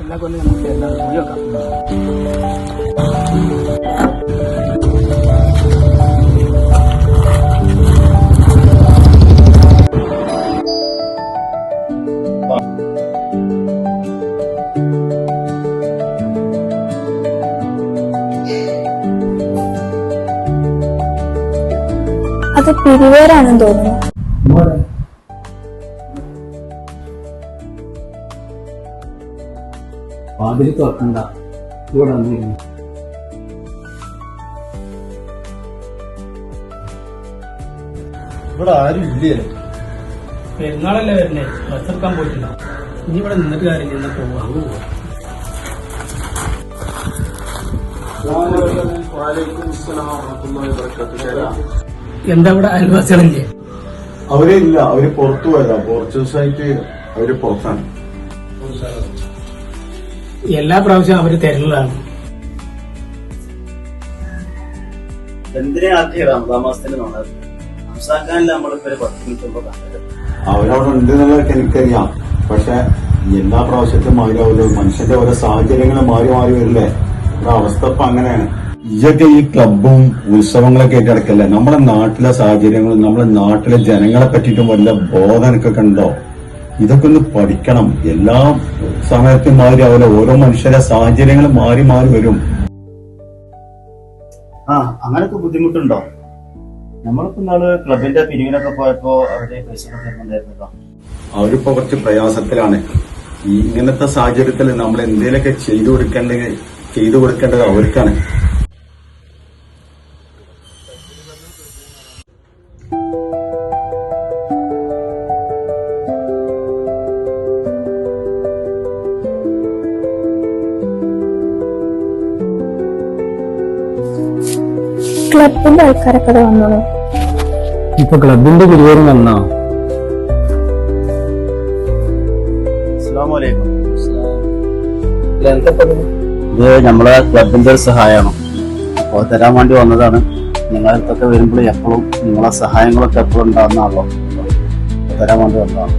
എല്ലാ കൊല്ലം നമുക്ക് എന്താണ് കൂടി വെക്കാം. അത് പിരിവേറാണെന്ന് തോന്നുന്നു. വാതിൽ തുറക്കണ്ട, ഇവിടെ വന്നിരുന്നു. ഇവിടെ ആരും ഇല്ലേ? പെരുന്നാളല്ലേ വരുന്നേ, ബസ് എടുക്കാൻ പോയിട്ടില്ല. ഇനി ഇവിടെ നിന്നിട്ട് കാര്യമില്ല, പോവാ. എന്താ ഇവിടെ അയൽവാസികളില്ലേ? അവരെ ഇല്ല, അവര് പുറത്തു പോയതാ. കുറച്ചു ദിവസമായിട്ട് അവര് പുറത്താണ്. എല്ലാ പ്രാവശ്യവും അവര് തരുന്നതാണ്. അവരവിടെ ഉണ്ട് എന്നുള്ളതൊക്കെ എനിക്കറിയാം. പക്ഷെ എല്ലാ പ്രാവശ്യത്തും മാറിയാവില്ല. മനുഷ്യന്റെ ഓരോ സാഹചര്യങ്ങൾ മാറി മാറി വരില്ലേ? ഇവിടെ അവസ്ഥ ഇപ്പൊ അങ്ങനെയാണ്. ഇതൊക്കെ ഈ ക്ലബും ഉത്സവങ്ങളൊക്കെ ആയിട്ട് നടക്കല്ലേ? നമ്മുടെ നാട്ടിലെ സാഹചര്യങ്ങളും നമ്മുടെ നാട്ടിലെ ജനങ്ങളെ പറ്റിയിട്ടും വല്ല ബോധനക്കൊക്കെ ഉണ്ടോ? ഇതൊക്കെ ഒന്ന് പഠിക്കണം. എല്ലാ സമയത്തും മാറി ആവില്ല. ഓരോ മനുഷ്യരുടെ സാഹചര്യങ്ങൾ മാറി മാറി വരും. അങ്ങനൊക്കെ ബുദ്ധിമുട്ടുണ്ടോ? നമ്മളിപ്പോ നാള് ക്ലബിന്റെ പിരിവിനൊക്കെ പോയപ്പോ അവരുടെ പൈസ തരുന്നുണ്ടായിരുന്നല്ലോ. അവരിപ്പോ കുറച്ച് പ്രയാസത്തിലാണ്. ഈ ഇങ്ങനത്തെ സാഹചര്യത്തിൽ നമ്മൾ എന്തെങ്കിലുമൊക്കെ ചെയ്തു കൊടുക്കേണ്ടത് അവർക്കാണ്. ക്ലബിന്റെ ആൾക്കാരൊക്കെ വന്നോളൂ. ഇപ്പൊ ക്ലബിന്റെ പിരിവേറും വന്നോ? ഇത് നമ്മളെ ക്ലബിന്റെ ഒരു സഹായമാണ്. അപ്പോൾ തരാൻ വേണ്ടി വന്നതാണ്. നിങ്ങളടുത്തൊക്കെ വരുമ്പോൾ എപ്പോഴും നിങ്ങളെ സഹായങ്ങളൊക്കെ എപ്പോഴും ഉണ്ടാകുന്നതാണല്ലോ. തരാൻ വേണ്ടി വന്നതാണ്.